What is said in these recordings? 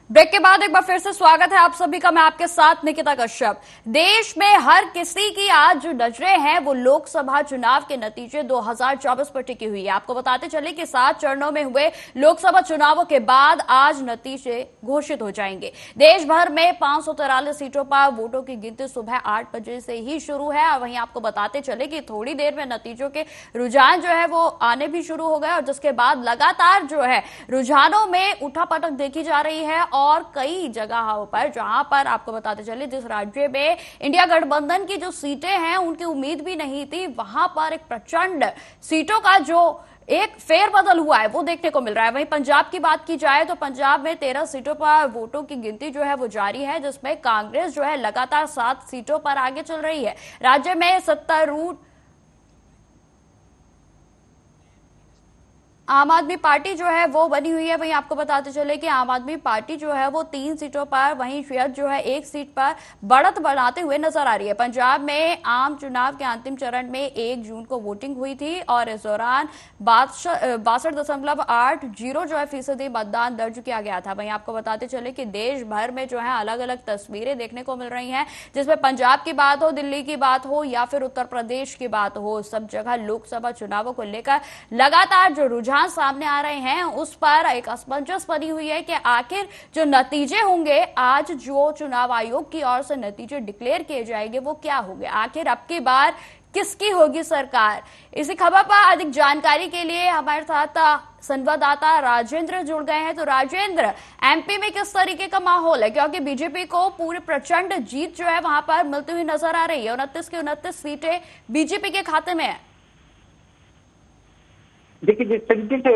Break के बाद एक बार फिर से स्वागत है आप सभी का। मैं आपके साथ निकिता कश्यप। देश में हर किसी की आज जो नजरें हैं वो लोकसभा चुनाव के नतीजे 2024 पर टिकी हुई है। आपको बताते चले कि 7 चरणों में हुए लोकसभा चुनावों के बाद आज नतीजे घोषित हो जाएंगे। देश भर में 543 सीटों पर वोटों की गिनती सुबह 8 बजे से ही शुरू है और वहीं आपको बताते चले कि थोड़ी देर में नतीजों के रुझान जो है वो आने भी शुरू हो गए और जिसके बाद लगातार जो है रुझानों में उठापटक देखी जा रही है। और कई जगहों पर जहां पर आपको बताते चले जिस राज्य में इंडिया गठबंधन की जो सीटें हैं उनकी उम्मीद भी नहीं थी, वहां पर एक प्रचंड सीटों का जो एक फेरबदल हुआ है वो देखने को मिल रहा है। वहीं पंजाब की बात की जाए तो पंजाब में 13 सीटों पर वोटों की गिनती जो है वो जारी है, जिसमें कांग्रेस जो है लगातार 7 सीटों पर आगे चल रही है। राज्य में सत्तारूढ़ आम आदमी पार्टी जो है वो बनी हुई है। वहीं आपको बताते चले कि आम आदमी पार्टी जो है वो 3 सीटों पर, वहीं शियत जो है 1 सीट पर बढ़त बढ़ाते हुए नजर आ रही है। पंजाब में आम चुनाव के अंतिम चरण में 1 जून को वोटिंग हुई थी और इस दौरान 62.80 जो है फीसदी मतदान दर्ज किया गया था। वहीं आपको बताते चले कि देश भर में जो है अलग अलग तस्वीरें देखने को मिल रही हैं, जिसमें पंजाब की बात हो, दिल्ली की बात हो या फिर उत्तर प्रदेश की बात हो, सब जगह लोकसभा चुनावों को लेकर लगातार जो रुझान सामने आ रहे हैं उस पर एक असमंजस बनी हुई है कि आखिर जो नतीजे होंगे, आज जो चुनाव आयोग की ओर से नतीजे डिक्लेयर किए जाएंगे वो क्या होंगे, आखिर अब की बार किसकी होगी सरकार। इसी खबर पर अधिक जानकारी के लिए हमारे साथ संवाददाता राजेंद्र जुड़ गए हैं। तो राजेंद्र, एमपी में किस तरीके का माहौल है, क्योंकि बीजेपी को पूरी प्रचंड जीत जो है वहां पर मिलती हुई नजर आ रही है। 29 की 29 सीटें बीजेपी के खाते में है। देखिए, जिस तरीके से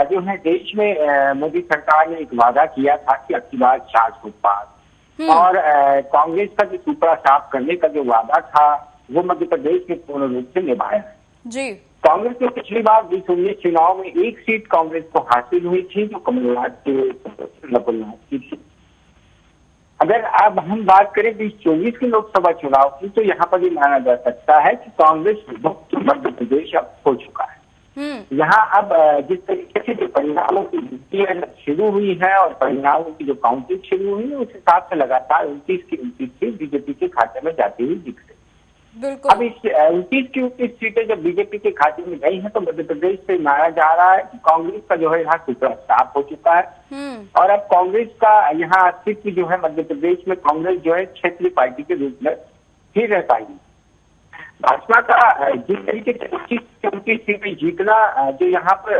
जो है देश में मोदी सरकार ने एक वादा किया था कि अब की बार 400 पार और कांग्रेस का जो सुपड़ा साफ करने का जो वादा था वो मध्य प्रदेश में पूर्ण रूप से निभाया है जी। कांग्रेस को पिछली बार 2019 चुनाव में 1 सीट कांग्रेस को हासिल हुई थी, जो कमलनाथ के नकुलनाथ की थी। अगर अब हम बात करें 2024 के लोकसभा चुनाव की तो यहाँ पर ये माना जा सकता है कि कांग्रेस मुक्त मध्य प्रदेश अब हो चुका है। यहाँ अब जिस तरीके से जो परिणामों की गिनती शुरू हुई है और परिणामों की जो काउंटिंग शुरू हुई है उस हिसाब से लगातार 29 की 29 सीट बीजेपी के खाते में जाती हुई दिख रही है। अब इस 29 की 29 सीटें जब बीजेपी के खाते में गई हैं तो मध्य प्रदेश से माना जा रहा है कि कांग्रेस का जो है यहाँ सूत्र साफ हो चुका है और अब कांग्रेस का यहाँ अस्तित्व जो है मध्य प्रदेश में कांग्रेस जो है क्षेत्रीय पार्टी के रूप में ही रह पाएगी। भाजपा का जिस तरीके से 29 सीटें जीतना जो यहाँ पर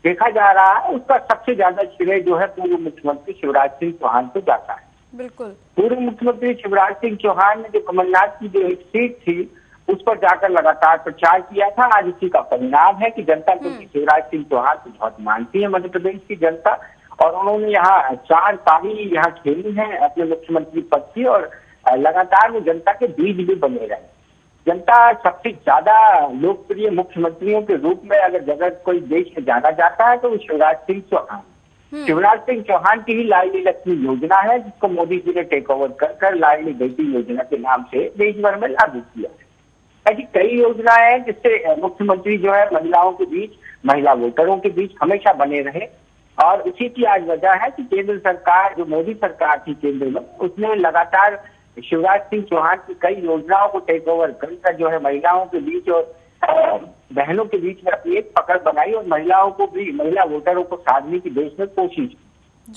देखा जा रहा है उसका सबसे ज्यादा श्रेय जो है पूर्व मुख्यमंत्री शिवराज सिंह चौहान को जाता है। बिल्कुल, पूर्व मुख्यमंत्री शिवराज सिंह चौहान ने जो कमलनाथ की जो एक सीट थी उस पर जाकर लगातार प्रचार किया था। आज इसी का परिणाम है कि जनता क्योंकि शिवराज सिंह चौहान को बहुत मानती है मध्य प्रदेश की जनता और उन्होंने यहाँ 4 पारी यहाँ खेली है अपने मुख्यमंत्री पद की और लगातार वो जनता के बीच भी बने रहे। जनता सबसे ज्यादा लोकप्रिय मुख्यमंत्रियों के रूप में अगर कोई देश में जाना जाता है तो वो शिवराज सिंह चौहान। शिवराज सिंह चौहान की ही लाडली लक्ष्मी योजना है जिसको मोदी जी ने टेक ओवर कर लाडली बेटी योजना के नाम से देश भर में लागू किया है। ऐसी कई योजनाएं हैं जिससे मुख्यमंत्री जो है महिलाओं के बीच, महिला वोटरों के बीच हमेशा बने रहे और उसी की आज वजह है कि केंद्र सरकार जो मोदी सरकार थी केंद्र में उसने लगातार शिवराज सिंह चौहान की कई योजनाओं को टेक ओवर कर जो है महिलाओं के बीच और बहनों के बीच में अपनी एक पकड़ बनाई और महिलाओं को भी, महिला वोटरों को साधने की देश में कोशिश की।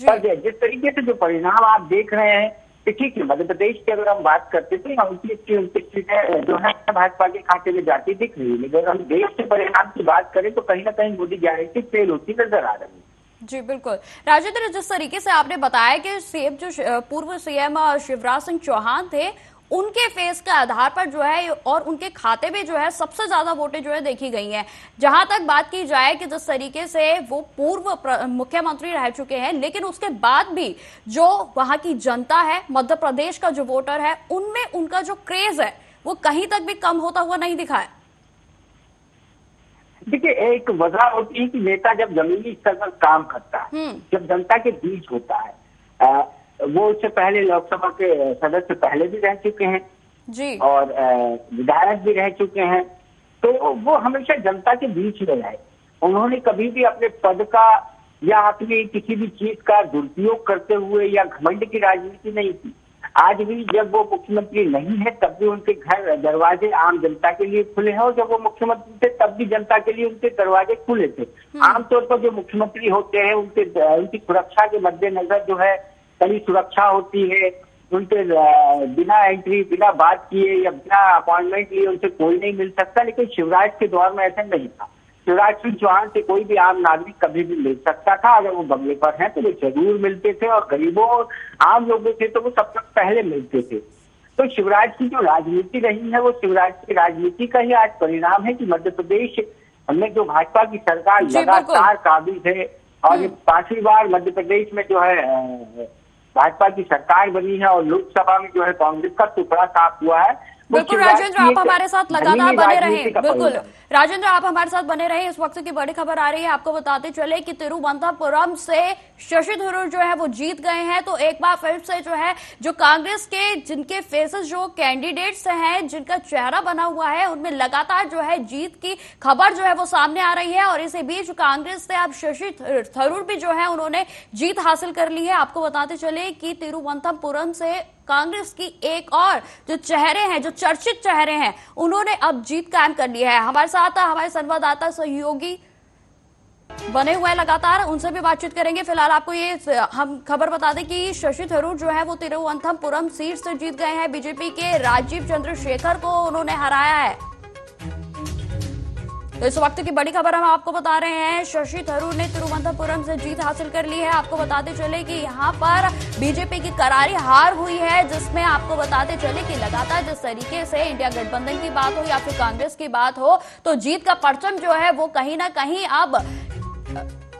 पर जिस तरीके से जो परिणाम आप देख रहे हैं कि ठीक है मध्य प्रदेश की अगर हम बात करते तो 29 की 29 सीटें जो है भाजपा के खाते में जाती दिख रही है। अगर हम देश के परिणाम की बात करें तो कहीं ना कहीं मोदी गारंटी फेल होती नजर आ रही है। जी बिल्कुल राजेंद्र, जिस तरीके से आपने बताया कि सीएम जो पूर्व सीएम शिवराज सिंह चौहान थे उनके फेस के आधार पर जो है और उनके खाते में जो है सबसे ज्यादा वोटें जो है देखी गई हैं। जहां तक बात की जाए कि जिस तरीके से वो पूर्व मुख्यमंत्री रह चुके हैं लेकिन उसके बाद भी जो वहां की जनता है, मध्य प्रदेश का जो वोटर है, उनमें उनका जो क्रेज है वो कहीं तक भी कम होता हुआ नहीं दिखा है। देखिए, एक वजह होती है कि नेता जब जमीनी स्तर पर काम करता है, जब जनता के बीच होता है, वो उससे पहले लोकसभा के सदस्य पहले भी रह चुके हैं जी और विधायक भी रह चुके हैं, तो वो हमेशा जनता के बीच में रहे। उन्होंने कभी भी अपने पद का या अपनी किसी भी चीज का दुरुपयोग करते हुए या घमंड की राजनीति नहीं की। आज भी जब वो मुख्यमंत्री नहीं है तब भी उनके घर दरवाजे आम जनता के लिए खुले हैं, और जब वो मुख्यमंत्री थे तब भी जनता के लिए उनके दरवाजे खुले थे। आमतौर पर जो मुख्यमंत्री होते हैं उनकी सुरक्षा के मद्देनजर जो है कड़ी सुरक्षा होती है। उनके बिना एंट्री, बिना बात किए या बिना अपॉइंटमेंट लिए उनसे कोई नहीं मिल सकता, लेकिन शिवराज के दौर में ऐसा नहीं था। शिवराज सिंह चौहान से कोई भी आम नागरिक कभी भी मिल सकता था। अगर वो बंगले पर हैं तो वो जरूर मिलते थे, और गरीबों और आम लोगों से तो वो सबसे पहले मिलते थे। तो शिवराज की जो राजनीति रही है वो शिवराज की राजनीति का ही आज परिणाम है कि मध्य प्रदेश में जो भाजपा की सरकार लगातार काबिज है, और ये 5वीं बार मध्य प्रदेश में जो है भाजपा की सरकार बनी है, और लोकसभा में जो है कांग्रेस का टुकड़ा साफ हुआ है। बिल्कुल राजेंद्र, आप हमारे साथ लगातार बने रहे। बिल्कुल राजेंद्र, आप हमारे साथ बने रहे। इस वक्त की बड़ी खबर आ रही है, आपको बताते चले कि तिरुवनंतपुरम से शशि थरूर जो है वो जीत गए हैं। तो एक बार फिर से जो है जो कांग्रेस के जिनके फेसेस जो कैंडिडेट्स हैं, जिनका चेहरा बना हुआ है, उनमें लगातार जो है जीत की खबर जो है वो सामने आ रही है। और इसी बीच कांग्रेस से अब शशि थरूर भी जो है उन्होंने जीत हासिल कर ली है। आपको बताते चले कि तिरुवनंतपुरम से कांग्रेस की एक और जो चेहरे हैं, जो चर्चित चेहरे हैं, उन्होंने अब जीत कायम कर ली है। हमारे साथ हमारे संवाददाता सहयोगी बने हुए हैं लगातार, उनसे भी बातचीत करेंगे। फिलहाल आपको ये हम खबर बता दें कि शशि थरूर जो है वो तिरुवनंतपुरम सीट से जीत गए हैं। बीजेपी के राजीव चंद्रशेखर को उन्होंने हराया है। तो इस वक्त की बड़ी खबर हम आपको बता रहे हैं, शशि थरूर ने तिरुवनंतपुरम से जीत हासिल कर ली है। आपको बताते चले कि यहाँ पर बीजेपी की करारी हार हुई है, जिसमें आपको बताते चले कि लगातार जिस तरीके से इंडिया गठबंधन की बात हो या फिर कांग्रेस की बात हो, तो जीत का परचम जो है वो कहीं ना कहीं अब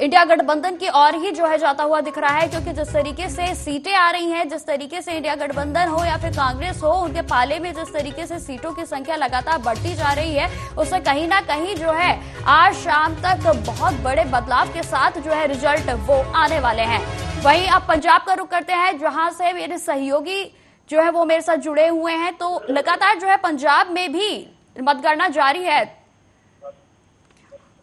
इंडिया गठबंधन की ओर ही जो है जाता हुआ दिख रहा है। क्योंकि जिस तरीके से सीटें आ रही हैं, जिस तरीके से इंडिया गठबंधन हो या फिर कांग्रेस हो, उनके पाले में जिस तरीके से सीटों की संख्या लगातार बढ़ती जा रही है, उससे कहीं ना कहीं जो है आज शाम तक बहुत बड़े बदलाव के साथ जो है रिजल्ट वो आने वाले हैं। वहीं अब पंजाब का रुख करते हैं, जहां से मेरे सहयोगी जो है वो मेरे साथ जुड़े हुए हैं। तो लगातार जो है पंजाब में भी मतगणना जारी है।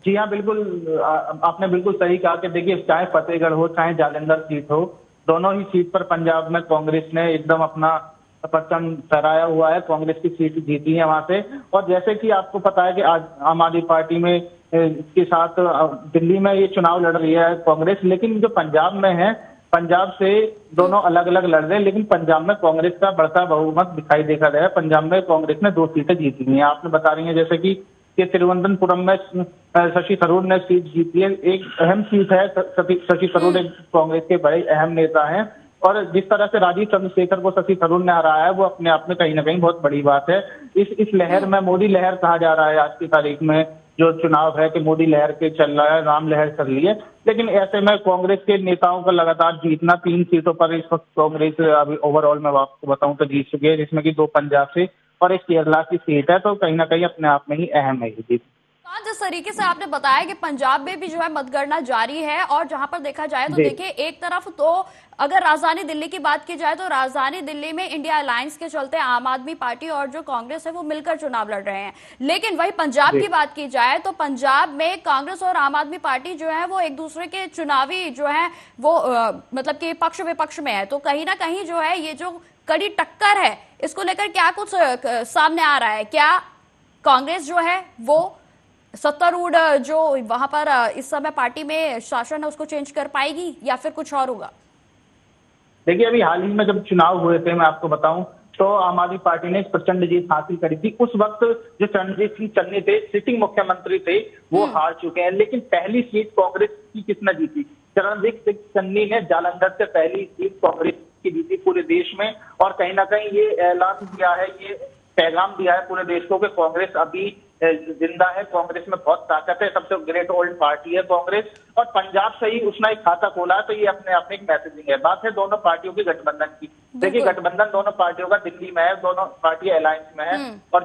जी हाँ, बिल्कुल आपने बिल्कुल सही कहा कि देखिए, चाहे फतेहगढ़ हो चाहे जालंधर सीट हो, दोनों ही सीट पर पंजाब में कांग्रेस ने एकदम अपना परचम फहराया हुआ है। कांग्रेस की सीट जीती है वहां से। और जैसे कि आपको पता है कि आज आम आदमी पार्टी में के साथ दिल्ली में ये चुनाव लड़ रही है कांग्रेस, लेकिन जो पंजाब में है, पंजाब से दोनों अलग अलग लड़ रहे हैं, लेकिन पंजाब में कांग्रेस का बढ़ता बहुमत दिखाई देखा गया है। पंजाब में कांग्रेस ने 2 सीटें जीती हुई हैं। आपने बता रही है जैसे कि तिरुवनंतपुरम में शशि थरूर ने सीट जीती है। एक अहम सीट है। शशि थरूर एक कांग्रेस के बड़े अहम नेता हैं, और जिस तरह से राजीव चंद्रशेखर को शशि थरूर ने हराया है वो अपने आप में कहीं ना कहीं बहुत बड़ी बात है। इस लहर में मोदी लहर कहा जा रहा है आज की तारीख में जो चुनाव है कि मोदी लहर के चल रहा है, राम लहर चल रही है। लेकिन ऐसे में कांग्रेस के नेताओं का लगातार जीतना, 3 सीटों पर इस वक्त कांग्रेस अभी ओवरऑल मैं आपको बताऊं तो जीत चुकी है, जिसमें कि 2 पंजाब से और एक केरला की सीट है। तो कहीं ना कहीं अपने आप में ही अहम है ये जीत। जिस तरीके से आपने बताया कि पंजाब में भी जो है मतगणना जारी है, और जहां पर देखा जाए तो देखिए, एक तरफ तो अगर राजधानी दिल्ली की बात की जाए तो राजधानी दिल्ली में इंडिया अलायंस के चलते आम आदमी पार्टी और जो कांग्रेस है वो मिलकर चुनाव लड़ रहे हैं। लेकिन वही पंजाब की बात की जाए तो पंजाब में कांग्रेस और आम आदमी पार्टी जो है वो एक दूसरे के चुनावी जो है वो मतलब कि पक्ष विपक्ष में है। तो कहीं ना कहीं जो है ये जो कड़ी टक्कर है, इसको लेकर क्या कुछ सामने आ रहा है? क्या कांग्रेस जो है वो सत्तारूढ़ जो वहां पर इस समय पार्टी में शासन है उसको चेंज कर पाएगी, या फिर कुछ और होगा? देखिए, अभी हाल ही में जब चुनाव हुए थे, मैं आपको बताऊं तो आम आदमी पार्टी ने प्रचंड जीत हासिल करी थी। उस वक्त जो चरणजीत सिंह चन्नी थे, सिटिंग मुख्यमंत्री थे, वो हार चुके हैं। लेकिन पहली सीट कांग्रेस की किसने जीती? चरणजीत सिंह चन्नी ने जालंधर से पहली सीट कांग्रेस की जीती पूरे देश में। और कहीं ना कहीं ये ऐलान दिया है, ये पैगाम दिया है पूरे देश को कि कांग्रेस अभी जिंदा है, कांग्रेस में बहुत ताकत है, सबसे ग्रेट ओल्ड पार्टी है कांग्रेस। और पंजाब से ही उसने एक खाता खोला है, तो ये अपने आप में एक मैसेजिंग है। बात है दोनों पार्टियों की गठबंधन की। देखिए, गठबंधन दोनों पार्टियों का दिल्ली में है, दोनों पार्टी अलायंस में है। और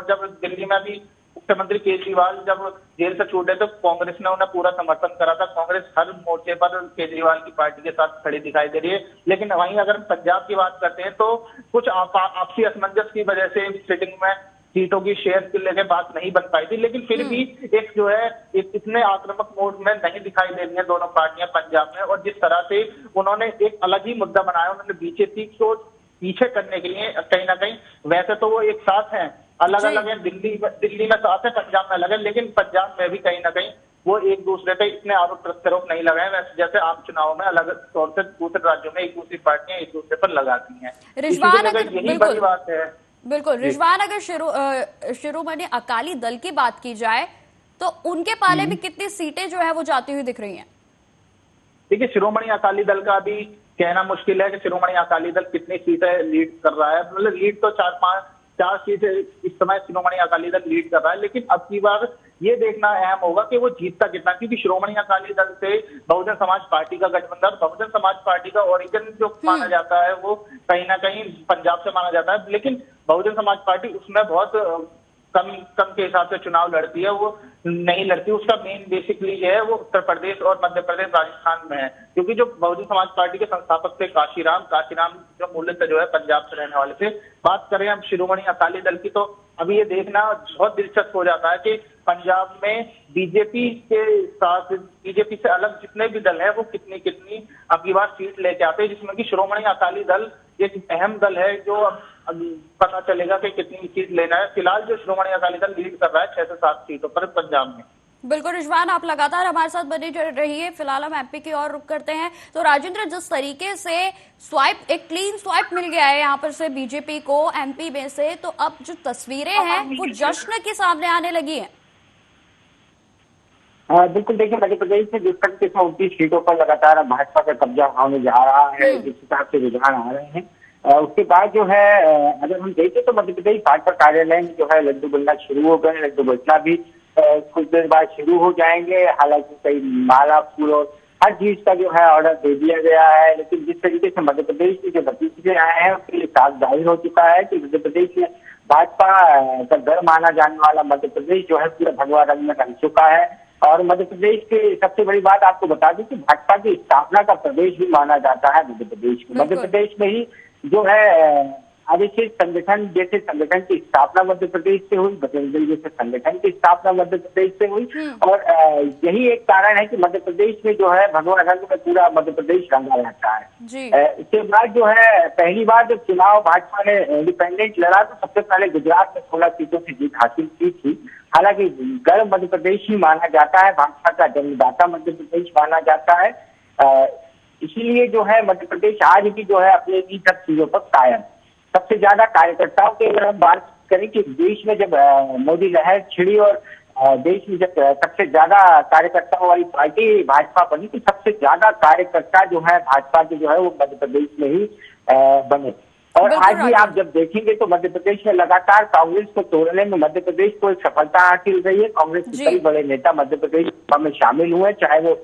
जब दिल्ली में भी मुख्यमंत्री केजरीवाल जब जेल से छूटे तो कांग्रेस ने उन्हें पूरा समर्थन करा था। कांग्रेस हर मोर्चे पर केजरीवाल की पार्टी के साथ खड़ी दिखाई दे रही है। लेकिन वहीं अगर पंजाब की बात करते हैं तो कुछ आपसी असमंजस की वजह से सिटिंग में सीटों की शेयर के लेके बात नहीं बन पाई थी, लेकिन फिर भी एक जो है इतने आक्रामक मोड में नहीं दिखाई दे रही है दोनों पार्टियां पंजाब में। और जिस तरह से उन्होंने एक अलग ही मुद्दा बनाया, उन्होंने बीजेपी को पीछे करने के लिए कहीं ना कहीं, वैसे तो वो एक साथ हैं, अलग अलग है, दिल्ली में साथ है, पंजाब में अलग है, लेकिन पंजाब में भी कहीं ना कहीं वो एक दूसरे पे इतने आरोप प्रत्यारोप नहीं लगाए वैसे जैसे आम चुनाव में अलग तौर से दूसरे राज्यों में एक दूसरी पार्टियां एक दूसरे पर लगाती हैं। यही बड़ी बात है। बिल्कुल रिजवान, अगर शिरोमणि अकाली दल की बात की जाए तो उनके पाले में कितनी सीटें जो है वो जाती हुई दिख रही हैं? देखिए, शिरोमणि अकाली दल का अभी कहना मुश्किल है कि शिरोमणि अकाली दल कितनी सीटें लीड कर रहा है। मतलब लीड तो चार सीटें इस समय शिरोमणि अकाली दल लीड कर रहा है, लेकिन अब की बार ये देखना अहम होगा कि वो जीतता कितना, क्योंकि शिरोमणि अकाली दल से बहुजन समाज पार्टी का गठबंधन, बहुजन समाज पार्टी का ओरिजिन जो माना जाता है वो कहीं ना कहीं पंजाब से माना जाता है, लेकिन बहुजन समाज पार्टी उसमें बहुत कम के हिसाब से चुनाव लड़ती है, वो नहीं लड़ती। उसका मेन बेसिकली जो है वो उत्तर प्रदेश और मध्य प्रदेश, राजस्थान में है, क्योंकि जो बहुजन समाज पार्टी के संस्थापक थे काशीराम जो मूलतः जो है पंजाब से रहने वाले थे। बात करें हम शिरोमणि अकाली दल की, तो अभी ये देखना बहुत दिलचस्प हो जाता है कि पंजाब में बीजेपी के साथ, बीजेपी से अलग जितने भी दल है वो कितनी अब की बार सीट लेके आते हैं, जिसमें कि शिरोमणि अकाली दल एक अहम दल है जो अब पता चलेगा कि कितनी सीट लेना है। फिलहाल जो शिरोमणि अकाली दल लीड कर रहा है 6 से 7 सीटों पर पंजाब में। बिल्कुल रिजवान, आप लगातार हमारे साथ बने रहिए। फिलहाल हम एमपी की ओर रुख करते हैं। तो राजेंद्र, जिस तरीके से एक क्लीन स्वाइप मिल गया है यहाँ पर से बीजेपी को एमपी में से, तो अब जो तस्वीरें हैं वो जश्न के सामने आने लगी है। बिल्कुल, देखिए मध्य प्रदेश में जिस तरह से 29 सीटों पर लगातार भाजपा का कब्जा होने जा रहा है, जिस हिसाब से रुझान आ रहे हैं, उसके बाद जो है अगर हम देखें तो मध्य प्रदेश भाजपा कार्यालय में जो है लड्डू बनना शुरू हो गए। लड्डू बचना भी कुछ देर बाद शुरू हो जाएंगे। हालांकि कई माला फूल और हर चीज का जो है ऑर्डर दे दिया गया है, लेकिन जिस तरीके से मध्य प्रदेश के जो नतीजे आए हैं उसके लिए साफ जाहिर हो चुका है कि मध्य प्रदेश में भाजपा का घर माना जाने वाला मध्य प्रदेश जो है पूरा भगवा रंग में रंग चुका है। और मध्य प्रदेश की सबसे बड़ी बात आपको बता दूं कि भाजपा की स्थापना का प्रदेश भी माना जाता है मध्य प्रदेश में। मध्य प्रदेश में ही जो है आदिशिव संगठन जैसे संगठन की स्थापना मध्य प्रदेश से हुई, बजरंग दल जैसे संगठन की स्थापना मध्य प्रदेश से हुई। और यही एक कारण है कि मध्य प्रदेश में जो है भगवा रंग में पूरा मध्य प्रदेश रंगा रहता है। इसके बाद जो है पहली बार जब चुनाव भाजपा ने इंडिपेंडेंट लड़ा तो सबसे पहले गुजरात में 16 सीटों से जीत हासिल की थी। हालांकि गर्व मध्य प्रदेश ही माना जाता है, भाजपा का जन्मदाता मध्य प्रदेश माना जाता है। इसीलिए जो है मध्य प्रदेश आज भी जो है अपने इन सब चीजों पर कायम। सबसे ज्यादा कार्यकर्ताओं की अगर हम बात करें कि देश में जब मोदी लहर छिड़ी और देश में जब सबसे ज्यादा कार्यकर्ताओं वाली पार्टी भाजपा बनी, तो सबसे ज्यादा कार्यकर्ता जो है भाजपा के जो है वो मध्य प्रदेश में ही बने। और आज भी आप जब देखेंगे तो मध्य प्रदेश में लगातार कांग्रेस को तोड़ने में मध्य प्रदेश को एक सफलता हासिल रही है। कांग्रेस के कई बड़े नेता मध्य प्रदेश में शामिल हुए, चाहे वो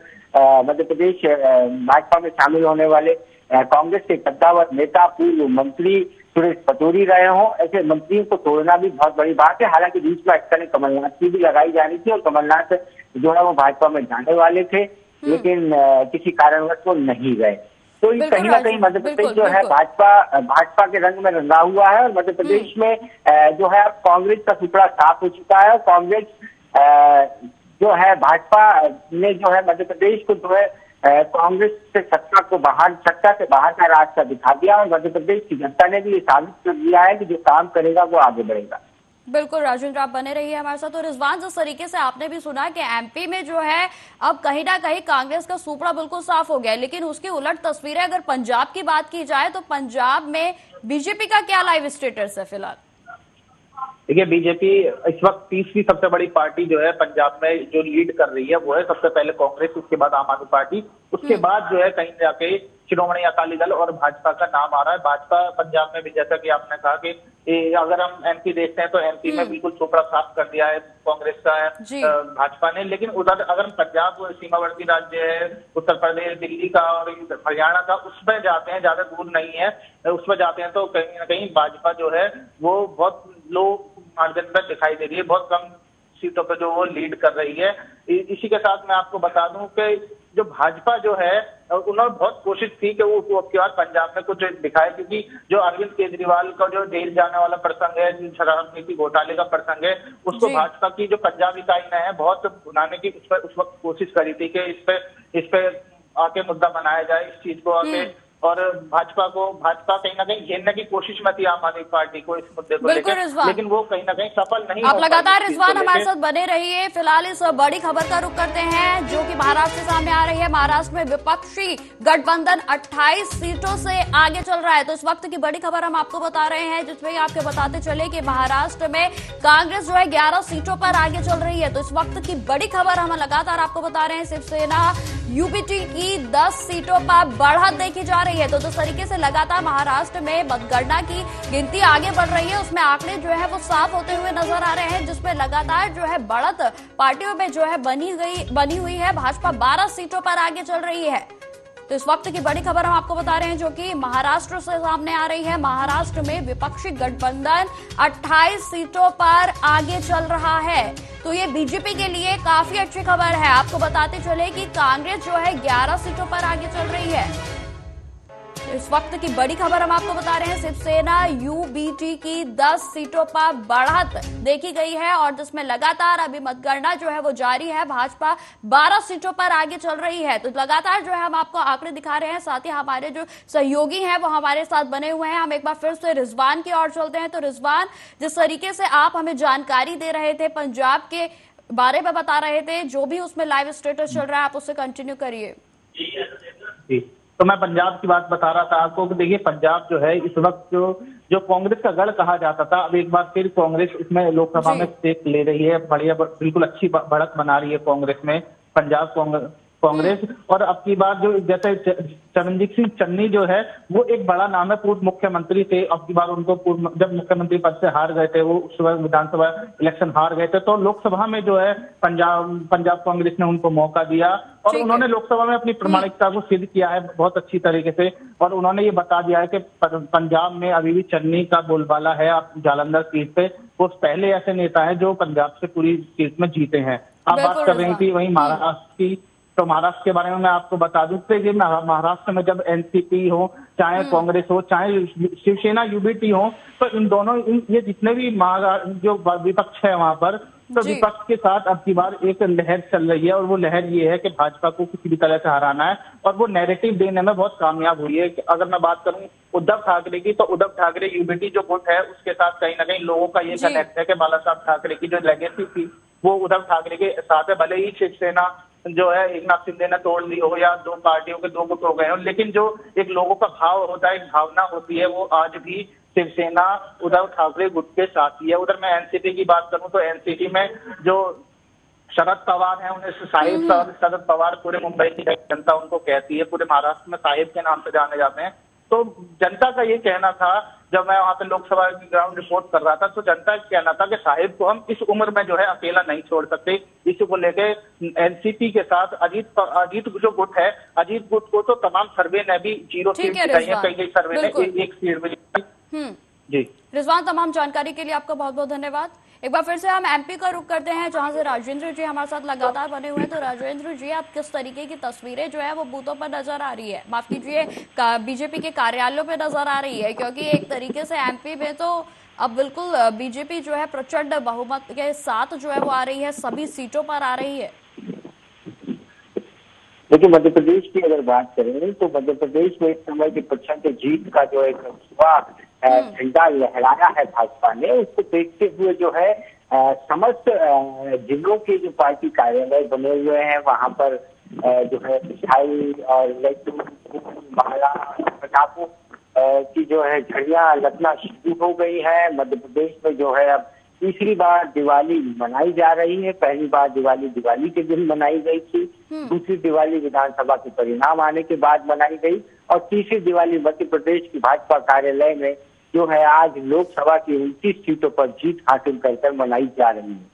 मध्य प्रदेश भाजपा में शामिल होने वाले कांग्रेस के कद्दावर नेता पूर्व मंत्री सुरेश पचौरी रहे हों। ऐसे मंत्रियों को तोड़ना भी बहुत बड़ी बात है। हालांकि बीच में अटकलें कमलनाथ की भी लगाई जा रही थी और कमलनाथ जो है वो भाजपा में जाने वाले थे, लेकिन किसी कारणवश वो नहीं गए। तो ये कहीं ना कहीं मध्य प्रदेश जो है भाजपा के रंग में रंगा हुआ है। और मध्य प्रदेश में जो है कांग्रेस का टुकड़ा साफ हो चुका है। कांग्रेस जो है भाजपा ने जो है मध्य प्रदेश को जो है कांग्रेस से सत्ता से बाहर का रास्ता दिखा दिया और मध्य प्रदेश की जनता ने भी ये साबित कर दिया है कि जो काम करेगा वो आगे बढ़ेगा। बिल्कुल राजेंद्र, आप बने रहिए हमारे साथ। और रिजवान, जिस तरीके से आपने भी सुना कि एमपी में जो है अब कहीं ना कहीं कांग्रेस का सुपड़ा बिल्कुल साफ हो गया है, लेकिन उसकी उलट तस्वीरें अगर पंजाब की बात की जाए तो पंजाब में बीजेपी का क्या लाइव स्टेटस है फिलहाल? देखिए, बीजेपी इस वक्त तीसरी सबसे बड़ी पार्टी जो है पंजाब में जो लीड कर रही है वो है सबसे पहले कांग्रेस, उसके बाद आम आदमी पार्टी, उसके बाद जो है कहीं जाके शिरोमणि अकाली दल और भाजपा का नाम आ रहा है। भाजपा पंजाब में भी, जैसा कि आपने कहा कि अगर हम एमपी देखते हैं तो एमपी में बिल्कुल सुपड़ा साफ कर दिया है कांग्रेस का भाजपा ने। लेकिन उधर अगर हम पंजाब सीमावर्ती राज्य है, उत्तर प्रदेश, दिल्ली का और हरियाणा का, उसमें जाते हैं, ज्यादा दूर नहीं है, उसमें जाते हैं तो कहीं ना कहीं भाजपा जो है वो बहुत लो मार्जिन पर दिखाई दे रही है, बहुत कम सीटों पर जो वो लीड कर रही है। इसी के साथ मैं आपको बता दूं कि जो भाजपा जो है उन्होंने बहुत कोशिश की कि वो अब की बार पंजाब में कुछ दिखाए, क्योंकि जो अरविंद केजरीवाल का जो जेल जाने वाला प्रसंग है, शराब नीति घोटाले का प्रसंग है, उसको भाजपा की जो पंजाब इकाई ने है बहुत भुनाने की उस वक्त कोशिश करी थी कि इस पे आके मुद्दा बनाया जाए, इस चीज को आके, और भाजपा कहीं ना कहीं घेरने की कोशिश में थी आम आदमी पार्टी को इस मुद्दे को लेकर, लेकिन वो कहीं ना कहीं सफल नहीं। आप लगातार रिजवान हमारे साथ बने रहिए। फिलहाल इस बड़ी खबर का रुख करते हैं जो कि महाराष्ट्र से सामने आ रही है। महाराष्ट्र में विपक्षी गठबंधन 28 सीटों से आगे चल रहा है। तो इस वक्त की बड़ी खबर हम आपको बता रहे हैं, जिसमें आपको बताते चले कि महाराष्ट्र में कांग्रेस जो है 11 सीटों पर आगे चल रही है। तो इस वक्त की बड़ी खबर हम लगातार आपको बता रहे हैं, शिवसेना यूबीटी की 10 सीटों पर बढ़त देखी जा रही है। तो जिस तरीके से लगातार महाराष्ट्र में मतगणना की गिनती आगे बढ़ रही है, उसमें आंकड़े जो है वो साफ होते हुए नजर आ रहे हैं, जिसमें लगातार जो है बढ़त पार्टियों में जो है बनी हुई है। भाजपा 12 सीटों पर आगे चल रही है। तो इस वक्त की बड़ी खबर हम आपको बता रहे हैं जो कि महाराष्ट्र से सामने आ रही है। महाराष्ट्र में विपक्षी गठबंधन 28 सीटों पर आगे चल रहा है। तो ये बीजेपी के लिए काफी अच्छी खबर है। आपको बताते चले कि कांग्रेस जो है 11 सीटों पर आगे चल रही है। इस वक्त की बड़ी खबर हम आपको बता रहे हैं, शिवसेना यूबीटी की 10 सीटों पर बढ़त देखी गई है और जिसमें लगातार अभी मतगणना जो है वो जारी है। भाजपा 12 सीटों पर आगे चल रही है। तो लगातार जो है हम आपको आंकड़े दिखा रहे हैं, साथ ही हमारे जो सहयोगी हैं वो हमारे साथ बने हुए हैं। हम एक बार फिर से रिजवान की ओर चलते हैं। तो रिजवान, जिस तरीके से आप हमें जानकारी दे रहे थे, पंजाब के बारे में बता रहे थे, जो भी उसमें लाइव स्टेटस चल रहा है, आप उससे कंटिन्यू करिए। तो मैं पंजाब की बात बता रहा था आपको कि देखिए पंजाब जो है इस वक्त जो कांग्रेस का गढ़ कहा जाता था, अब एक बार फिर कांग्रेस इसमें लोकसभा में सीट ले रही है। बढ़िया, बिल्कुल अच्छी बढ़त बना रही है कांग्रेस में, पंजाब कांग्रेस। और अब की बार जो जैसे चरणजीत सिंह चन्नी जो है वो एक बड़ा नाम है, पूर्व मुख्यमंत्री थे। अब की बार उनको जब मुख्यमंत्री पद से हार गए थे, वो उस समय विधानसभा इलेक्शन हार गए थे, तो लोकसभा में जो है पंजाब कांग्रेस ने उनको मौका दिया और उन्होंने लोकसभा में अपनी प्रामाणिकता को सिद्ध किया है बहुत अच्छी तरीके से। और उन्होंने ये बता दिया है कि पंजाब में अभी भी चन्नी का बोलबाला है। आप जालंधर सीट पे वो पहले ऐसे नेता है जो पंजाब से पूरी सीट में जीते हैं। आप बात कर रही थी वहीं महाराष्ट्र की, तो महाराष्ट्र के बारे में मैं आपको बता दूं कि महाराष्ट्र में जब एनसीपी हो, चाहे कांग्रेस हो, चाहे शिवसेना यूबीटी हो, तो इन दोनों ये जितने भी जो विपक्ष है वहां पर, तो विपक्ष के साथ अब की बार एक लहर चल रही है और वो लहर ये है कि भाजपा को किसी भी तरह से हराना है और वो नैरेटिव देने में बहुत कामयाब हुई है। अगर मैं बात करूं उद्धव ठाकरे की, तो उद्धव ठाकरे यूबीटी जो गुट है उसके साथ कहीं ना कहीं लोगों का ये कनेक्ट है कि बाला साहब ठाकरे की जो लेगेसी थी वो उद्धव ठाकरे के साथ है। भले ही शिवसेना जो है एकनाथ शिंदे ने तोड़ ली हो या दो पार्टियों के दो गुट हो गए हो, लेकिन जो एक लोगों का भाव होता है, एक भावना होती है, वो आज भी शिवसेना उद्धव ठाकरे गुट के साथ ही है। उधर मैं एनसीपी की बात करूं तो एनसीपी में जो शरद पवार हैं, उन्हें साहिब शरद पवार पूरे मुंबई की जनता उनको कहती है, पूरे महाराष्ट्र में साहिब के नाम से जाने जाते हैं। तो जनता का ये कहना था, जब मैं वहां पे लोकसभा की ग्राउंड रिपोर्ट कर रहा था, तो जनता का कहना था कि साहिब को हम इस उम्र में जो है अकेला नहीं छोड़ सकते। इसी को लेके एनसीपी के साथ अजीत जो गुट है, अजीत गुट को तो तमाम सर्वे ने भी 0 सीट दिखाई है, कई सर्वे ने 1 सीट में। जी रिजवान, तमाम जानकारी के लिए आपका बहुत बहुत धन्यवाद। एक बार फिर से हम एमपी का रुख करते हैं, जहां से राजेंद्र जी हमारे साथ लगातार बने हुए हैं। तो राजेंद्र जी, आप किस तरीके की तस्वीरें जो है वो बूथों पर नजर आ रही है, माफ कीजिए बीजेपी के कार्यालयों पे नजर आ रही है, क्योंकि एक तरीके से एमपी में तो अब बिल्कुल बीजेपी जो है प्रचंड बहुमत के साथ जो है वो आ रही है, सभी सीटों पर आ रही है। देखिए, मध्य प्रदेश की अगर बात करें तो मध्य प्रदेश में इस समय की प्रचंड जीत का जो एक झंडा लहराया है भाजपा ने, उसको देखते हुए जो है समस्त जिलों के जो पार्टी कार्यालय बने हुए हैं वहां पर जो है मिठाई और लड्डू, माला, पटाखों की जो है झड़ियां लगना शुरू हो गई है। मध्य प्रदेश में जो है अब तीसरी बार दिवाली मनाई जा रही है। पहली बार दिवाली के दिन मनाई गई थी, दूसरी दिवाली विधानसभा के परिणाम आने के बाद मनाई गई और तीसरी दिवाली मध्य प्रदेश की भाजपा कार्यालय में जो है आज लोकसभा की 29 सीटों पर जीत हासिल कर मनाई जा रही है।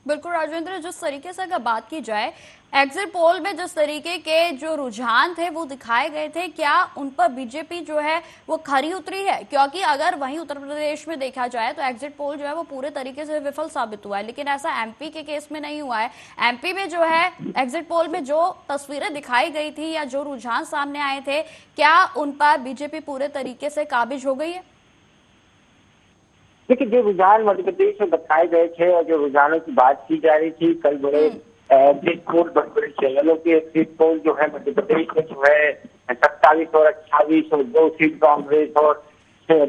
बिल्कुल राजेंद्र, जिस तरीके से अगर बात की जाए एग्जिट पोल में जिस तरीके के जो रुझान थे वो दिखाए गए थे, क्या उन पर बीजेपी जो है वो खरी उतरी है? क्योंकि अगर वहीं उत्तर प्रदेश में देखा जाए तो एग्जिट पोल जो है वो पूरे तरीके से विफल साबित हुआ है, लेकिन ऐसा एमपी के केस में नहीं हुआ है। एमपी में जो है एग्जिट पोल में जो तस्वीरें दिखाई गई थी या जो रुझान सामने आए थे, क्या उन पर बीजेपी पूरे तरीके से काबिज हो गई है? देखिए, जो रुझान मध्य प्रदेश में बताए गए थे और जो रुझानों की बात की जा रही थी, कल बड़े एग्जिट पोल, बड़े बड़े चैनलों के एग्जिट पोल जो है मध्य प्रदेश में जो है 27 और 28 और 2 सीट कांग्रेस और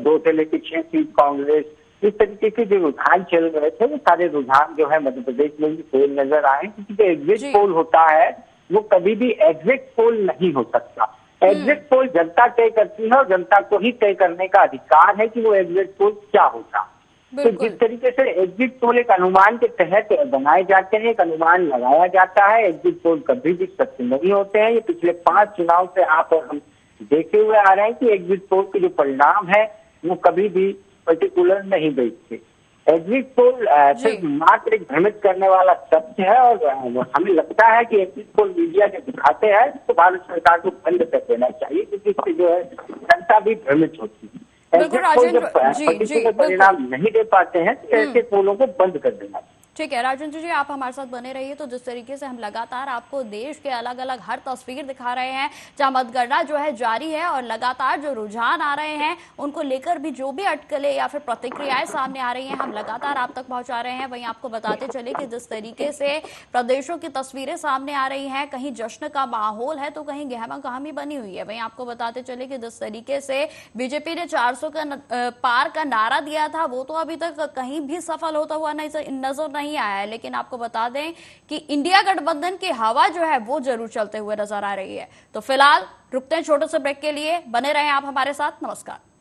2 से लेकर 6 सीट कांग्रेस, इस तरीके के जो रुझान चल रहे थे वो सारे रुझान जो है मध्य प्रदेश में भी फेल नजर आए। क्योंकि जो एग्जिट पोल होता है वो कभी भी एग्जिट पोल नहीं हो सकता। एग्जिट पोल जनता तय करती है और जनता को ही तय करने का अधिकार है कि वो एग्जिट पोल क्या होता। तो जिस तरीके से एग्जिट पोल एक अनुमान के तहत बनाए जाते हैं, एक अनुमान लगाया जाता है, एग्जिट पोल कभी भी सत्य नहीं होते हैं। ये पिछले 5 चुनाव से आप और हम देखे हुए आ रहे हैं कि एग्जिट पोल के जो परिणाम है वो कभी भी पर्टिकुलर नहीं बैठते। एग्जिट पोल सिर्फ मात्र एक भ्रमित करने वाला तथ्य है और हमें लगता है कि एग्जिट पोल मीडिया जो दिखाते हैं तो भारत सरकार को बंद कर देना चाहिए, क्योंकि इससे जो है जनता भी भ्रमित होती है। एग्जिट पोल जब पर्टिकुलर परिणाम नहीं दे पाते हैं तो ऐसे पोलों को बंद कर देना चाहिए। ठीक है राजेंद्र जी, आप हमारे साथ बने रहिए। तो जिस तरीके से हम लगातार आपको देश के अलग अलग हर तस्वीर दिखा रहे हैं जहां मतगणना जो है जारी है और लगातार जो रुझान आ रहे हैं उनको लेकर भी जो भी अटकलें या फिर प्रतिक्रियाएं सामने आ रही हैं हम लगातार आप तक पहुंचा रहे हैं। वहीं आपको बताते चले कि जिस तरीके से प्रदेशों की तस्वीरें सामने आ रही हैं, कहीं जश्न का माहौल है तो कहीं गहमा गहमी बनी हुई है। वहीं आपको बताते चले कि जिस तरीके से बीजेपी ने 400 का पार का नारा दिया था वो तो अभी तक कहीं भी सफल होता हुआ नजर नहीं आया है, लेकिन आपको बता दें कि इंडिया गठबंधन की हवा जो है वो जरूर चलते हुए नजर आ रही है। तो फिलहाल रुकते हैं छोटे से ब्रेक के लिए, बने रहें आप हमारे साथ। नमस्कार।